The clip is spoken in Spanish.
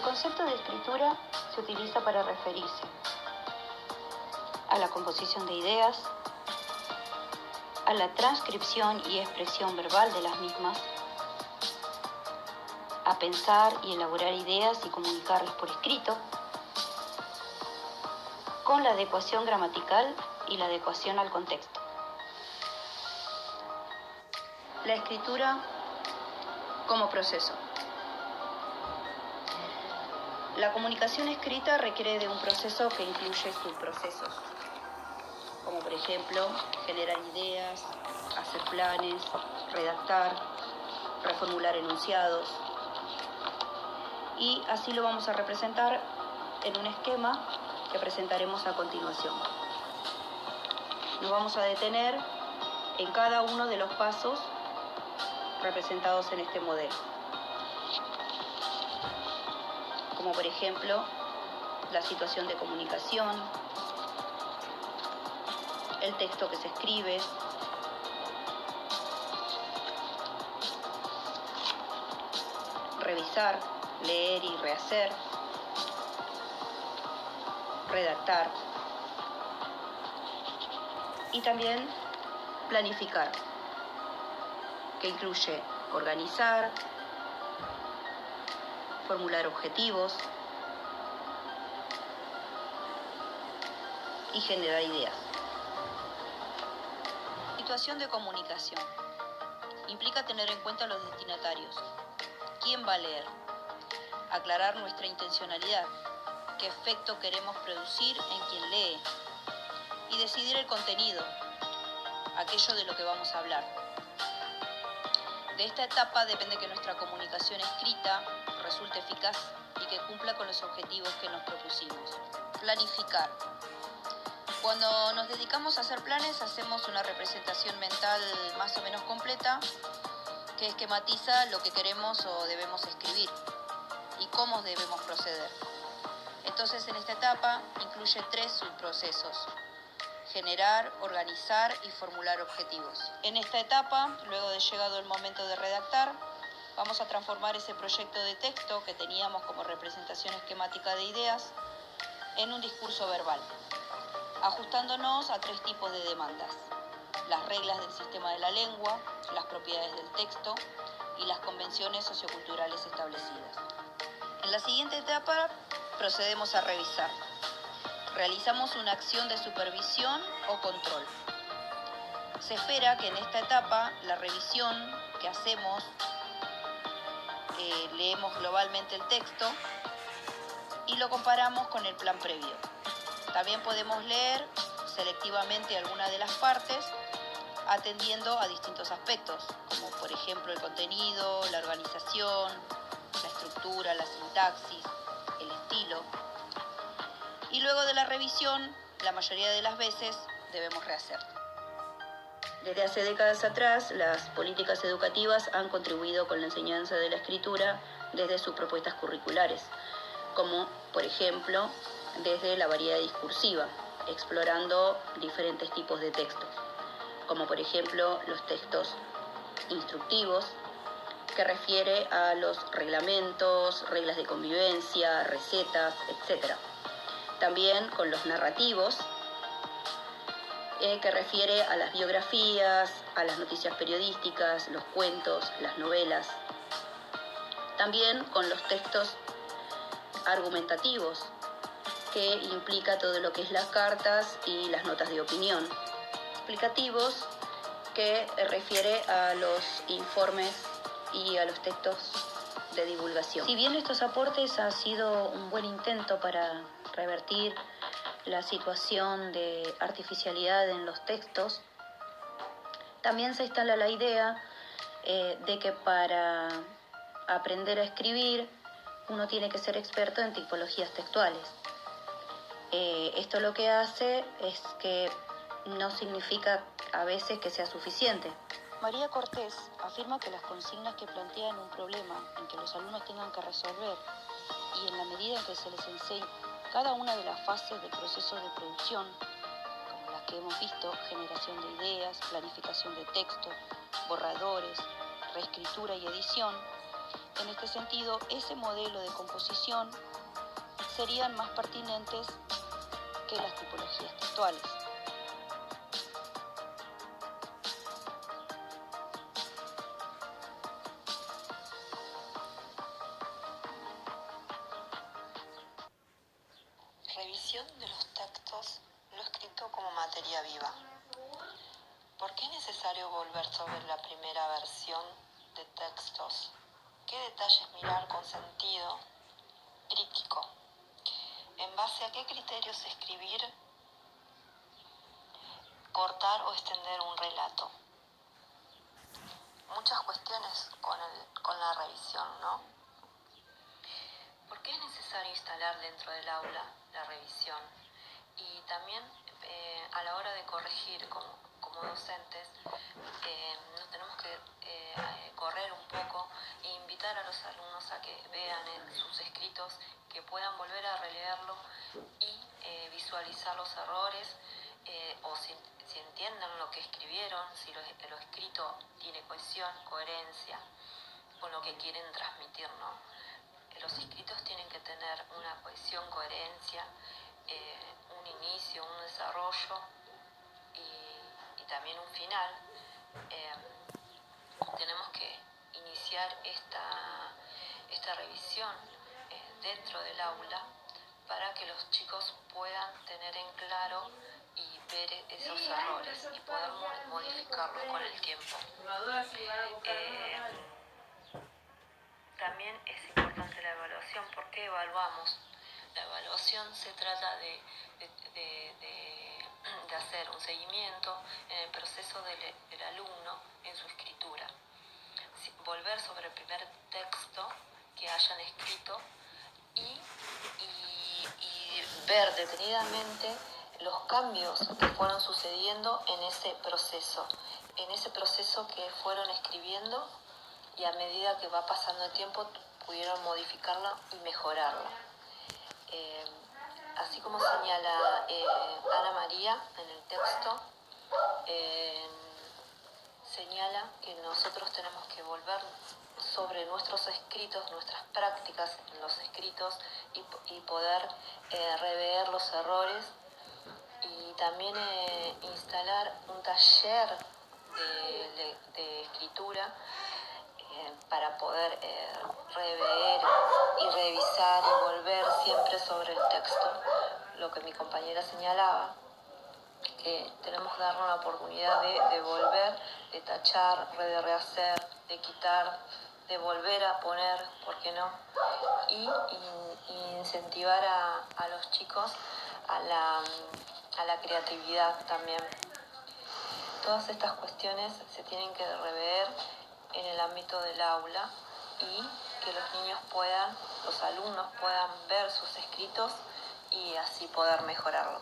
concepto de escritura se utiliza para referirse a la composición de ideas, a la transcripción y expresión verbal de las mismas, a pensar y elaborar ideas y comunicarlas por escrito, con la adecuación gramatical y la adecuación al contexto. La escritura como proceso. La comunicación escrita requiere de un proceso que incluye subprocesos, como por ejemplo generar ideas, hacer planes, redactar, reformular enunciados, y así lo vamos a representar en un esquema que presentaremos a continuación. Nos vamos a detener en cada uno de los pasos representados en este modelo, como por ejemplo la situación de comunicación, el texto que se escribe, revisar, leer y rehacer, redactar y también planificar, que incluye organizar, formular objetivos y generar ideas. Situación de comunicación. Implica tener en cuenta los destinatarios. ¿Quién va a leer? Aclarar nuestra intencionalidad, qué efecto queremos producir en quien lee, y decidir el contenido, aquello de lo que vamos a hablar. De esta etapa depende que nuestra comunicación escrita resulte eficaz y que cumpla con los objetivos que nos propusimos. Planificar. Cuando nos dedicamos a hacer planes, hacemos una representación mental más o menos completa que esquematiza lo que queremos o debemos escribir y cómo debemos proceder. Entonces, en esta etapa incluye 3 subprocesos: generar, organizar y formular objetivos. En esta etapa, luego de llegado el momento de redactar, vamos a transformar ese proyecto de texto que teníamos como representación esquemática de ideas en un discurso verbal, ajustándonos a 3 tipos de demandas: las reglas del sistema de la lengua, las propiedades del texto y las convenciones socioculturales establecidas. En la siguiente etapa procedemos a revisar. Realizamos una acción de supervisión o control. Se espera que en esta etapa la revisión que hacemos, leemos globalmente el texto y lo comparamos con el plan previo. También podemos leer selectivamente alguna de las partes atendiendo a distintos aspectos, como por ejemplo el contenido, la organización, la estructura, la sintaxis, el estilo. Y luego de la revisión, la mayoría de las veces debemos rehacer. Desde hace décadas atrás, las políticas educativas han contribuido con la enseñanza de la escritura desde sus propuestas curriculares, como por ejemplo desde la variedad discursiva, explorando diferentes tipos de textos, como por ejemplo los textos instructivos, que refiere a los reglamentos, reglas de convivencia, recetas, etc. También con los narrativos, que refiere a las biografías, a las noticias periodísticas, los cuentos, las novelas. También con los textos argumentativos, que implica todo lo que es las cartas y las notas de opinión. Explicativos, que refiere a los informes y a los textos de divulgación. Si bien estos aportes han sido un buen intento para revertir la situación de artificialidad en los textos, también se instala la idea de que para aprender a escribir uno tiene que ser experto en tipologías textuales. Esto lo que hace es que no significa a veces que sea suficiente. María Cortés afirma que las consignas que plantean un problema en que los alumnos tengan que resolver y en la medida en que se les enseñe cada una de las fases del proceso de producción, como las que hemos visto: generación de ideas, planificación de texto, borradores, reescritura y edición, En este sentido, ese modelo de composición serían más pertinentes que las tipologías textuales. Revisión de los textos, lo escrito como materia viva. ¿Por qué es necesario volver sobre la primera versión de textos? ¿Qué detalles mirar con sentido crítico? ¿En base a qué criterios escribir, cortar o extender un relato? Muchas cuestiones con la revisión, ¿no? ¿Por qué es necesario instalar dentro del aula la revisión? Y también a la hora de corregir como docentes, nos tenemos que correr un poco e invitar a los alumnos a que vean sus escritos, que puedan volver a releerlo y visualizar los errores, o si entienden lo que escribieron, si lo escrito tiene cohesión, coherencia con lo que quieren transmitir, ¿no? Los escritos tienen que tener una cohesión, coherencia, un inicio, un desarrollo y también un final. Tenemos que iniciar esta revisión dentro del aula para que los chicos puedan tener en claro y ver esos errores y poder modificarlos con el tiempo. También es importante la evaluación. ¿Por qué evaluamos? La evaluación se trata de hacer un seguimiento en el proceso del alumno en su escritura. Volver sobre el primer texto que hayan escrito y ver detenidamente los cambios que fueron sucediendo en ese proceso que fueron escribiendo, y a medida que va pasando el tiempo pudieron modificarla y mejorarla. Así como señala Ana María en el texto, señala que nosotros tenemos que volver sobre nuestros escritos, nuestras prácticas en los escritos y poder rever los errores, y también instalar un taller de escritura para poder rever y revisar y volver siempre sobre el texto. Lo que mi compañera señalaba, que tenemos que darnos la oportunidad de volver, de tachar, de rehacer, de quitar, de volver a poner, ¿por qué no? Y incentivar a los chicos a la creatividad también. Todas estas cuestiones se tienen que rever en el ámbito del aula y que los alumnos puedan ver sus escritos y así poder mejorarlo.